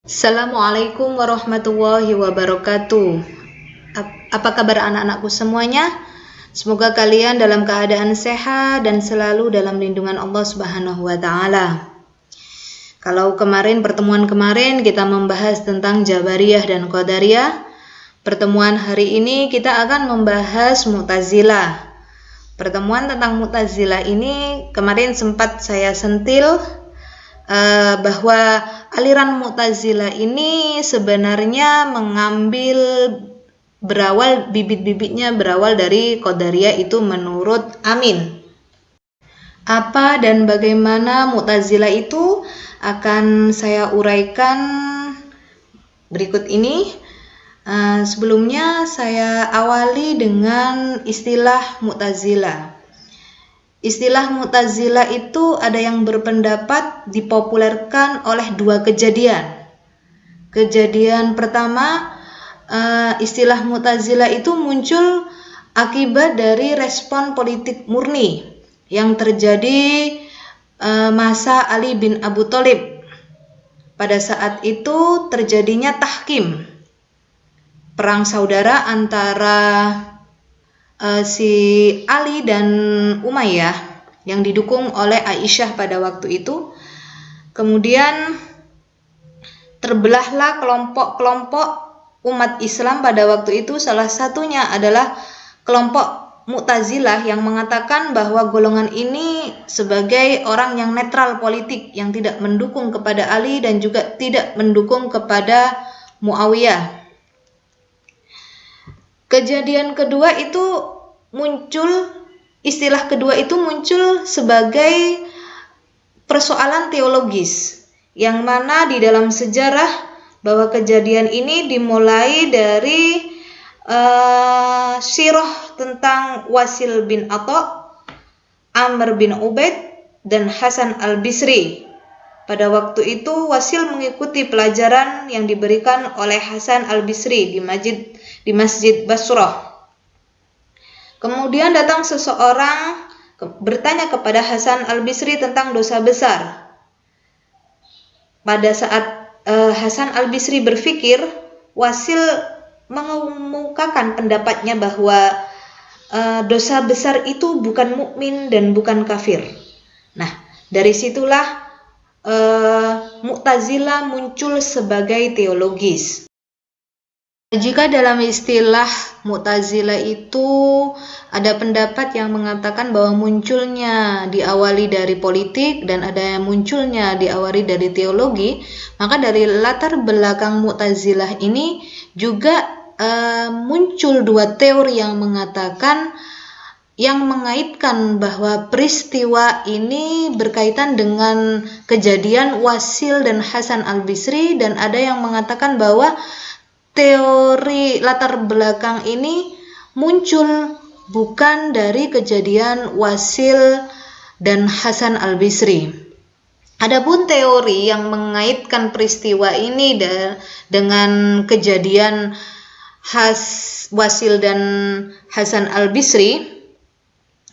Assalamualaikum warahmatullahi wabarakatuh. Apa kabar anak-anakku semuanya? Semoga kalian dalam keadaan sehat dan selalu dalam lindungan Allah Subhanahu wa taala. Kalau pertemuan kemarin kita membahas tentang Jabariyah dan Qadariyah, pertemuan hari ini kita akan membahas Mu'tazilah. Pertemuan tentang Mu'tazilah ini kemarin sempat saya sentil bahwa aliran Mu'tazilah ini sebenarnya bibit-bibitnya berawal dari Qadariyah itu menurut Amin. Apa dan bagaimana Mu'tazilah itu akan saya uraikan berikut ini. Sebelumnya saya awali dengan istilah Mu'tazilah. Istilah Mu'tazilah itu ada yang berpendapat dipopulerkan oleh dua kejadian. Kejadian pertama, istilah Mu'tazilah itu muncul akibat dari respon politik murni yang terjadi masa Ali bin Abu Thalib. Pada saat itu terjadinya tahkim, perang saudara antara si Ali dan Umayyah yang didukung oleh Aisyah pada waktu itu. Kemudian terbelahlah kelompok-kelompok umat Islam pada waktu itu. Salah satunya adalah kelompok Mu'tazilah yang mengatakan bahwa golongan ini sebagai orang yang netral politik, yang tidak mendukung kepada Ali dan juga tidak mendukung kepada Muawiyah. Istilah kedua itu muncul sebagai persoalan teologis, yang mana di dalam sejarah bahwa kejadian ini dimulai dari sirah tentang Wasil bin Atha, Amr bin Ubaid, dan Hasan al-Bisri. Pada waktu itu Wasil mengikuti pelajaran yang diberikan oleh Hasan al-Bisri di Masjid Basrah. Kemudian datang seseorang bertanya kepada Hasan al-Bisri tentang dosa besar. Pada saat Hasan al-Bisri berpikir, Wasil mengemukakan pendapatnya bahwa dosa besar itu bukan mukmin dan bukan kafir. Nah, dari situlah Mu'tazilah muncul sebagai teologis. Jika dalam istilah Mu'tazilah itu ada pendapat yang mengatakan bahwa munculnya diawali dari politik dan ada yang munculnya diawali dari teologi, maka dari latar belakang Mu'tazilah ini juga muncul dua teori yang mengaitkan bahwa peristiwa ini berkaitan dengan kejadian Wasil dan Hasan al-Bisri, dan ada yang mengatakan bahwa teori latar belakang ini muncul bukan dari kejadian Wasil dan Hasan al-Bisri. Adapun teori yang mengaitkan peristiwa ini dengan kejadian Wasil dan Hasan al-Bisri,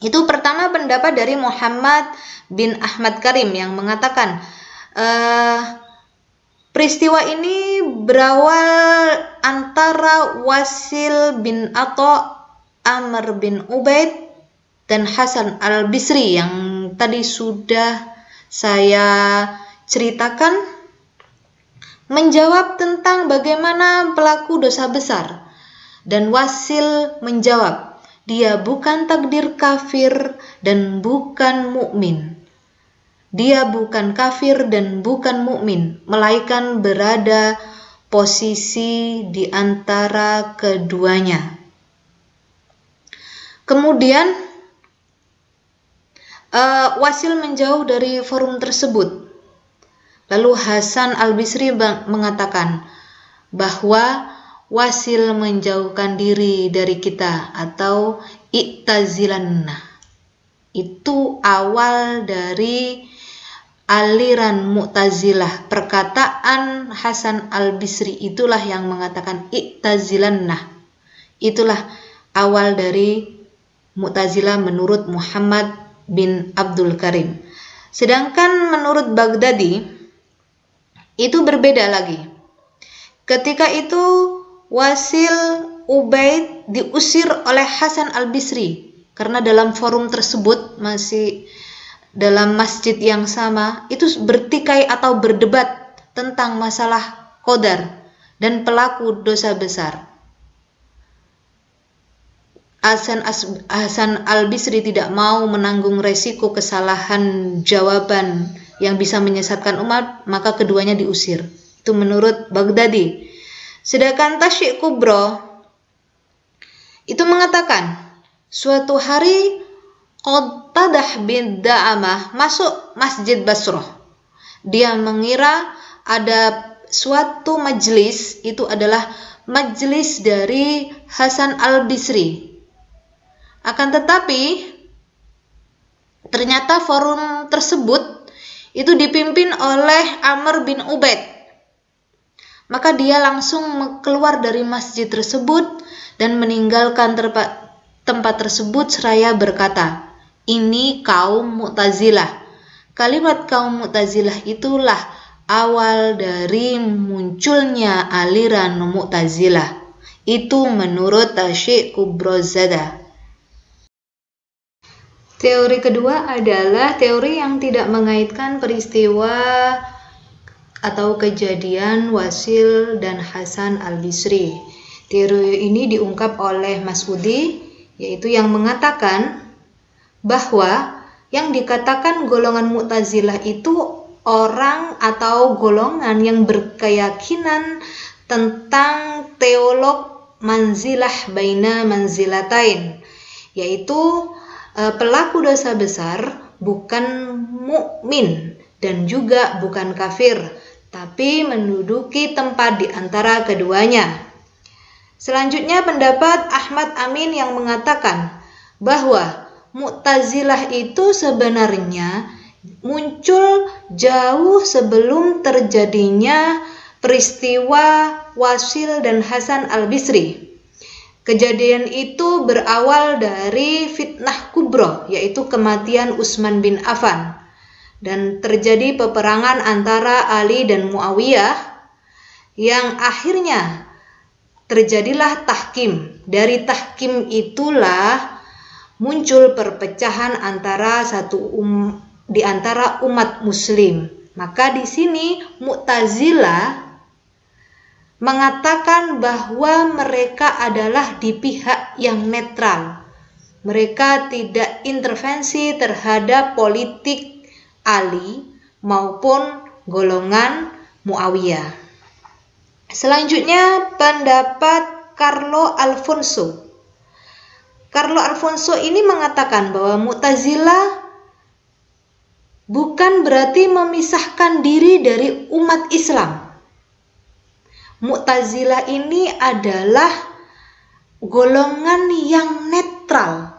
itu pertama pendapat dari Muhammad bin Ahmad Karim yang mengatakan peristiwa ini berawal antara Wasil bin Atha, Amr bin Ubaid, dan Hasan al-Bisri yang tadi sudah saya ceritakan, menjawab tentang bagaimana pelaku dosa besar. Dan Wasil menjawab, dia bukan takdir kafir dan bukan mukmin. Dia bukan kafir dan bukan mukmin, melainkan berada posisi di antara keduanya. Kemudian Wasil menjauh dari forum tersebut. Lalu Hasan al-Bisri mengatakan bahwa Wasil menjauhkan diri dari kita atau i'tazilanna. Itu awal dari aliran Mu'tazilah. Perkataan Hasan al-Bisri itulah yang mengatakan i'tazilanna. Itulah awal dari Mu'tazilah menurut Muhammad bin Abdul Karim. Sedangkan menurut Baghdadi itu berbeda lagi. Ketika itu Wasil Ubaid diusir oleh Hasan al-Bisri karena dalam forum tersebut, masih dalam masjid yang sama, itu bertikai atau berdebat tentang masalah qadar dan pelaku dosa besar. Hasan al-Bisri tidak mau menanggung resiko kesalahan jawaban yang bisa menyesatkan umat, maka keduanya diusir. Itu menurut Baghdadi. Sedangkan Tasyik Kubro itu mengatakan, suatu hari Qatadah bin Da'amah masuk Masjid Basrah. Dia mengira ada suatu majlis, itu adalah majlis dari Hasan al-Bisri. Akan tetapi ternyata forum tersebut itu dipimpin oleh Amr bin Ubaid. Maka dia langsung keluar dari masjid tersebut dan meninggalkan tempat tersebut seraya berkata, ini kaum Mu'tazilah. Kalimat kaum Mu'tazilah itulah awal dari munculnya aliran Mu'tazilah. Itu menurut Tasyik Kubrozada. Teori kedua adalah teori yang tidak mengaitkan peristiwa atau kejadian Wasil dan Hasan al-Bisri. Teori ini diungkap oleh Mas'udi, yaitu yang mengatakan bahwa yang dikatakan golongan Mu'tazilah itu orang atau golongan yang berkeyakinan tentang teolog manzilah baina manzilatain, yaitu pelaku dosa besar bukan mukmin dan juga bukan kafir, tapi menduduki tempat di antara keduanya. Selanjutnya pendapat Ahmad Amin yang mengatakan bahwa Mu'tazilah itu sebenarnya muncul jauh sebelum terjadinya peristiwa Wasil dan Hasan al-Bisri. Kejadian itu berawal dari fitnah kubro, yaitu kematian Utsman bin Affan. Dan terjadi peperangan antara Ali dan Muawiyah yang akhirnya terjadilah tahkim. Dari tahkim itulah muncul perpecahan di antara umat muslim. Maka di sini Mu'tazilah mengatakan bahwa mereka adalah di pihak yang netral. Mereka tidak intervensi terhadap politik Ali maupun golongan Muawiyah. Selanjutnya pendapat Carlo Alfonso. Carlo Alfonso ini mengatakan bahwa Mu'tazilah bukan berarti memisahkan diri dari umat Islam. Mu'tazilah ini adalah golongan yang netral.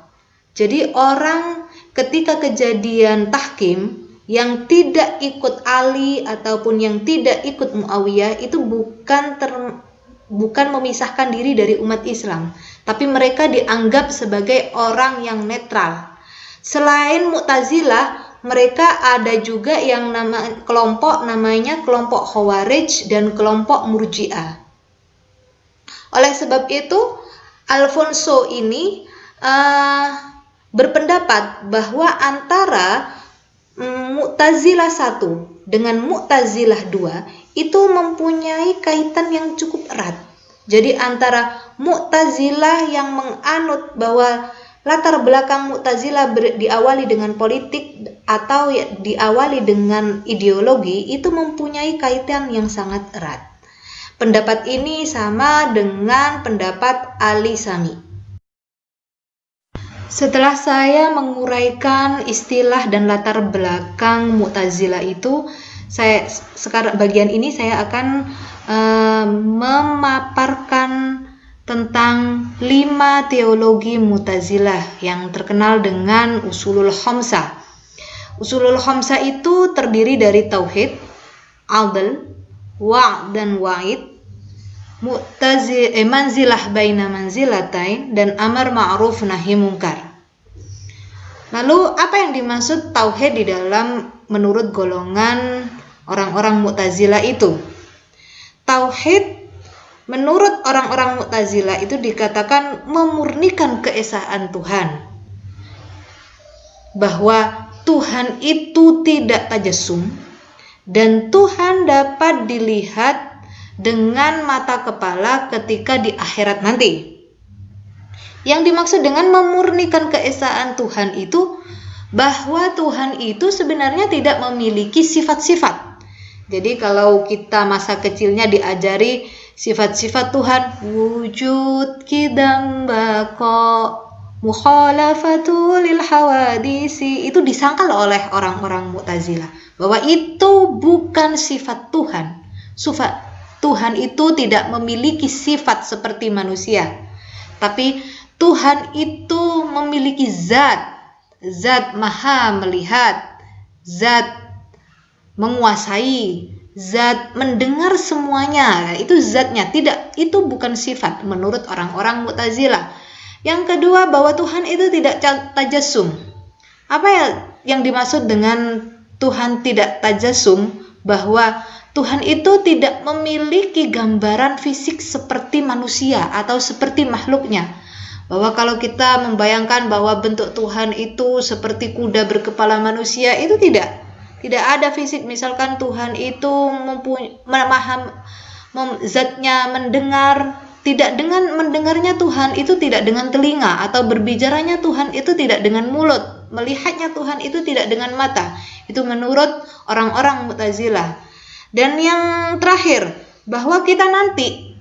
Jadi orang ketika kejadian tahkim yang tidak ikut Ali ataupun yang tidak ikut Muawiyah itu bukan memisahkan diri dari umat Islam, tapi mereka dianggap sebagai orang yang netral. Selain Mu'tazilah, mereka ada juga yang namanya kelompok Khawarij dan kelompok Murji'ah. Oleh sebab itu, Alfonso ini berpendapat bahwa antara Mu'tazilah 1 dengan Mu'tazilah 2 itu mempunyai kaitan yang cukup erat. Jadi antara Mu'tazilah yang menganut bahwa latar belakang Mu'tazilah diawali dengan politik atau diawali dengan ideologi itu mempunyai kaitan yang sangat erat. Pendapat ini sama dengan pendapat Ali Sami. Setelah saya menguraikan istilah dan latar belakang Mu'tazilah itu, sekarang bagian ini saya akan memaparkan tentang 5 teologi Mu'tazilah yang terkenal dengan Usulul Khamsah. Usulul Khamsah itu terdiri dari tauhid, adl, wa' dan wa'id, manzilah baina manzilatain, dan amar ma'ruf nahi mungkar. Lalu apa yang dimaksud tauhid di dalam menurut golongan orang-orang Mu'tazilah itu? Tauhid Menurut orang-orang Mu'tazilah itu dikatakan memurnikan keesaan Tuhan. Bahwa Tuhan itu tidak tajassum dan Tuhan dapat dilihat dengan mata kepala ketika di akhirat nanti. Yang dimaksud dengan memurnikan keesaan Tuhan itu bahwa Tuhan itu sebenarnya tidak memiliki sifat-sifat. Jadi kalau kita masa kecilnya diajari sifat-sifat Tuhan, wujud, qidam, baqa, mukhalafatul lil hawadisi, itu disangkal oleh orang-orang Mu'tazilah bahwa itu bukan sifat Tuhan. Sifat Tuhan itu tidak memiliki sifat seperti manusia. Tapi Tuhan itu memiliki zat maha melihat, zat menguasai, zat mendengar semuanya. Itu zatnya, tidak, itu bukan sifat menurut orang-orang Mu'tazilah. Yang kedua, bahwa Tuhan itu tidak tajassum. Apa yang dimaksud dengan Tuhan tidak tajassum? Bahwa Tuhan itu tidak memiliki gambaran fisik seperti manusia atau seperti makhluknya. Bahwa kalau kita membayangkan bahwa bentuk Tuhan itu seperti kuda berkepala manusia, itu tidak ada fisik. Misalkan Tuhan itu zatnya mendengar, tidak dengan mendengarnya Tuhan itu tidak dengan telinga, atau berbicaranya Tuhan itu tidak dengan mulut, melihatnya Tuhan itu tidak dengan mata. Itu menurut orang-orang Mu'tazilah. Dan yang terakhir, bahwa kita nanti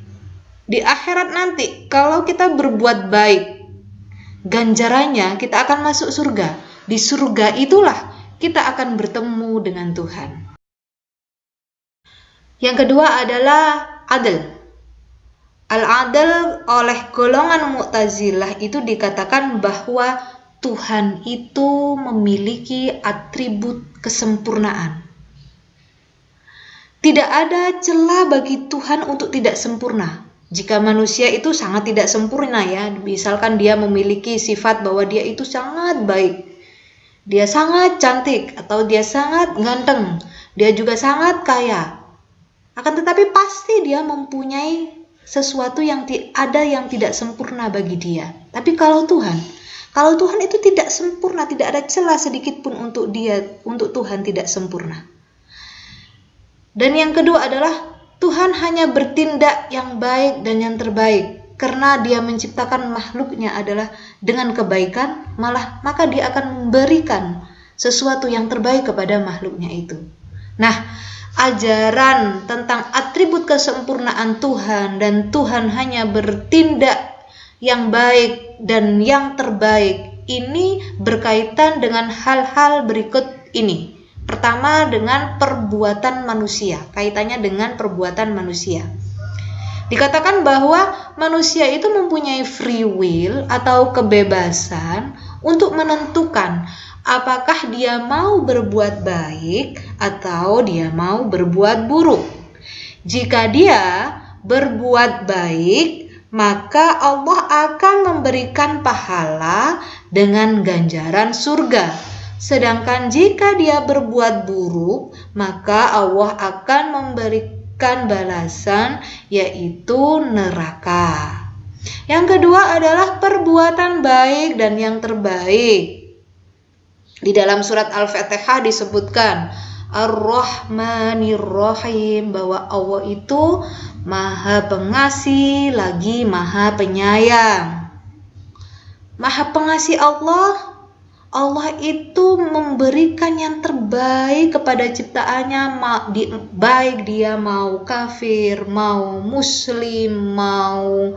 di akhirat nanti kalau kita berbuat baik, ganjarannya kita akan masuk surga. Di surga itulah kita akan bertemu dengan Tuhan. Yang kedua adalah adl. Al-adl oleh golongan Mu'tazilah itu dikatakan bahwa Tuhan itu memiliki atribut kesempurnaan. Tidak ada celah bagi Tuhan untuk tidak sempurna. Jika manusia itu sangat tidak sempurna ya, misalkan dia memiliki sifat bahwa dia itu sangat baik, dia sangat cantik, atau dia sangat ganteng, dia juga sangat kaya. Akan tetapi pasti dia mempunyai sesuatu yang ada yang tidak sempurna bagi dia. Tapi kalau Tuhan itu tidak sempurna, tidak ada celah sedikit pun untuk Tuhan tidak sempurna. Dan yang kedua adalah Tuhan hanya bertindak yang baik dan yang terbaik, karena dia menciptakan makhluknya adalah dengan kebaikan, maka dia akan memberikan sesuatu yang terbaik kepada makhluknya itu. Nah, ajaran tentang atribut kesempurnaan Tuhan dan Tuhan hanya bertindak yang baik dan yang terbaik ini berkaitan dengan hal-hal berikut ini. Pertama, dengan perbuatan manusia, kaitannya dengan perbuatan manusia. Dikatakan bahwa manusia itu mempunyai free will atau kebebasan untuk menentukan apakah dia mau berbuat baik atau dia mau berbuat buruk. Jika dia berbuat baik, maka Allah akan memberikan pahala dengan ganjaran surga. Sedangkan jika dia berbuat buruk, maka Allah akan memberikan balasan, yaitu neraka. Yang kedua adalah perbuatan baik dan yang terbaik. Di dalam surat Al-Fatihah disebutkan Ar-Rahmanir Rahim, bahwa Allah itu Maha Pengasih lagi Maha Penyayang. Maha Pengasih Allah itu memberikan yang terbaik kepada ciptaannya, baik dia mau kafir, mau muslim, mau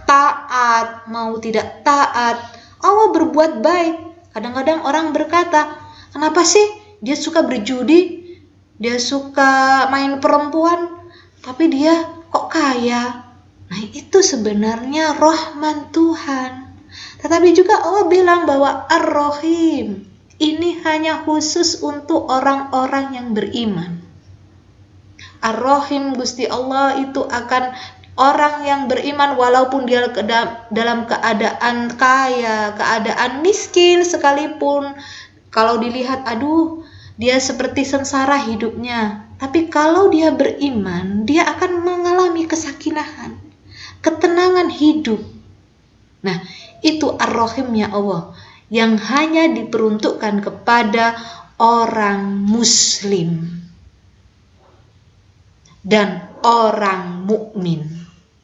taat, mau tidak taat. Allah berbuat baik. Kadang-kadang orang berkata, kenapa sih dia suka berjudi, dia suka main perempuan, tapi dia kok kaya? Nah, itu sebenarnya rahman Tuhan. Tetapi juga Allah bilang bahwa Ar-Rahim ini hanya khusus untuk orang-orang yang beriman. Ar-Rahim Gusti Allah itu akan orang yang beriman walaupun dia dalam keadaan kaya, keadaan miskin sekalipun. Kalau dilihat, dia seperti sengsara hidupnya. Tapi kalau dia beriman, dia akan mengalami kesakinahan. hidup. Nah, itu ar-rahimnya Allah yang hanya diperuntukkan kepada orang muslim dan orang mukmin,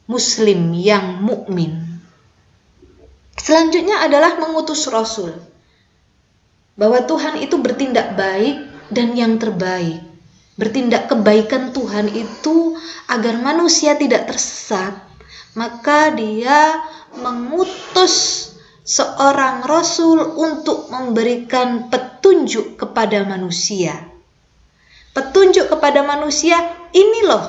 muslim yang mukmin. Selanjutnya adalah mengutus Rasul, bahwa Tuhan itu bertindak baik dan yang terbaik. Bertindak kebaikan Tuhan itu agar manusia tidak tersesat, maka Dia mengutus seorang Rasul untuk memberikan petunjuk kepada manusia. Petunjuk kepada manusia, ini loh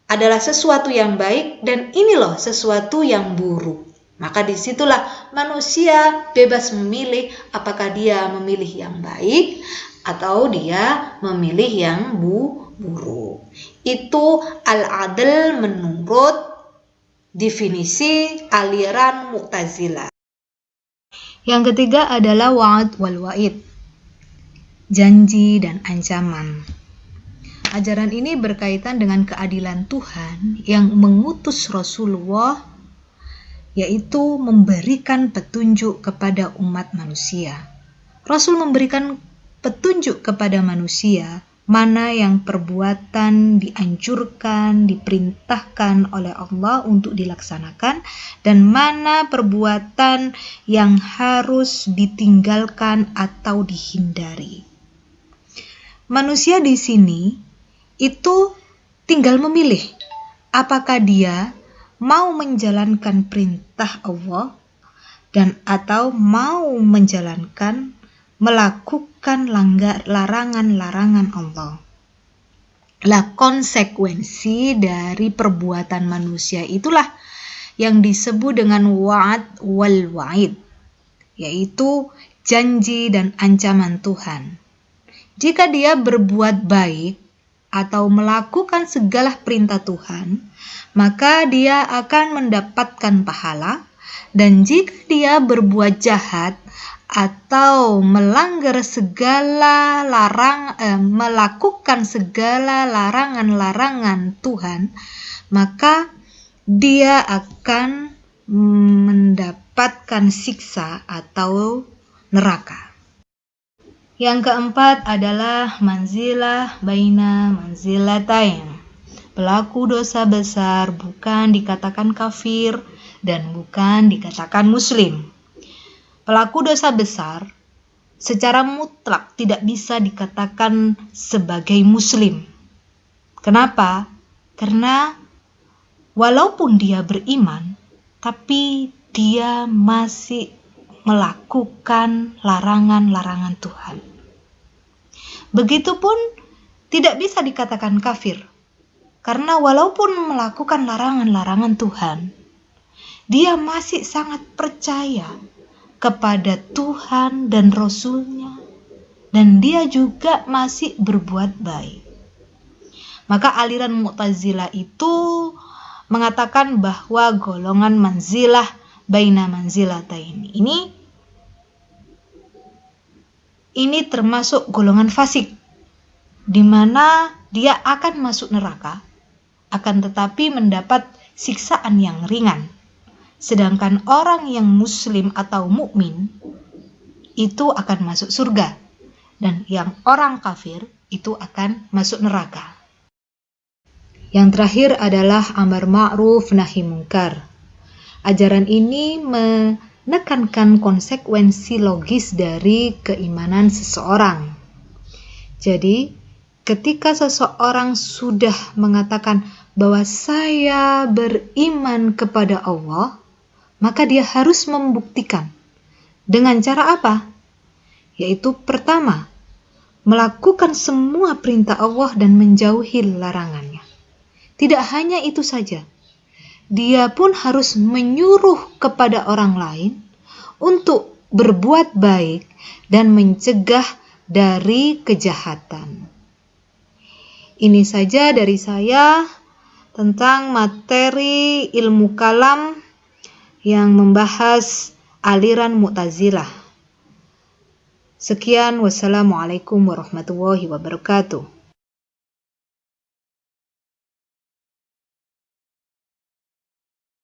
adalah sesuatu yang baik dan ini loh sesuatu yang buruk. Maka disitulah manusia bebas memilih apakah dia memilih yang baik atau dia memilih yang buruk. Itu al-adl menurut definisi aliran Mu'tazilah. Yang ketiga adalah wa'ad wal wa'id, janji dan ancaman. Ajaran ini berkaitan dengan keadilan Tuhan yang mengutus Rasulullah, yaitu memberikan petunjuk kepada umat manusia. Rasul memberikan petunjuk kepada manusia mana yang perbuatan dianjurkan, diperintahkan oleh Allah untuk dilaksanakan, dan mana perbuatan yang harus ditinggalkan atau dihindari. Manusia di sini itu tinggal memilih apakah dia mau menjalankan perintah Allah dan atau mau melakukan larangan-larangan Allah. Lah, konsekuensi dari perbuatan manusia itulah yang disebut dengan wa'ad wal wa'id, yaitu janji dan ancaman Tuhan. Jika dia berbuat baik atau melakukan segala perintah Tuhan, maka dia akan mendapatkan pahala, dan jika dia berbuat jahat atau melanggar segala melakukan segala larangan-larangan Tuhan, maka dia akan mendapatkan siksa atau neraka. Yang keempat adalah manzilah baina manzilatain. Pelaku dosa besar bukan dikatakan kafir dan bukan dikatakan muslim. Pelaku dosa besar secara mutlak tidak bisa dikatakan sebagai muslim. Kenapa? Karena walaupun dia beriman, tapi dia masih melakukan larangan-larangan Tuhan. Begitupun tidak bisa dikatakan kafir, karena walaupun melakukan larangan-larangan Tuhan, dia masih sangat percaya kepada Tuhan dan Rasul-Nya, dan dia juga masih berbuat baik. Maka aliran Mu'tazilah itu mengatakan bahwa golongan manzilah baina manzilatain ini termasuk golongan fasik, di mana dia akan masuk neraka, akan tetapi mendapat siksaan yang ringan. Sedangkan orang yang muslim atau mukmin itu akan masuk surga, dan yang orang kafir itu akan masuk neraka. Yang terakhir adalah amar ma'ruf nahi mungkar. Ajaran ini menekankan konsekuensi logis dari keimanan seseorang. Jadi, ketika seseorang sudah mengatakan bahwa saya beriman kepada Allah, maka dia harus membuktikan. Dengan cara apa? Yaitu pertama, melakukan semua perintah Allah dan menjauhi larangannya. Tidak hanya itu saja, dia pun harus menyuruh kepada orang lain untuk berbuat baik dan mencegah dari kejahatan. Ini saja dari saya tentang materi ilmu kalam yang membahas aliran Mu'tazilah. Sekian, wassalamualaikum warahmatullahi wabarakatuh.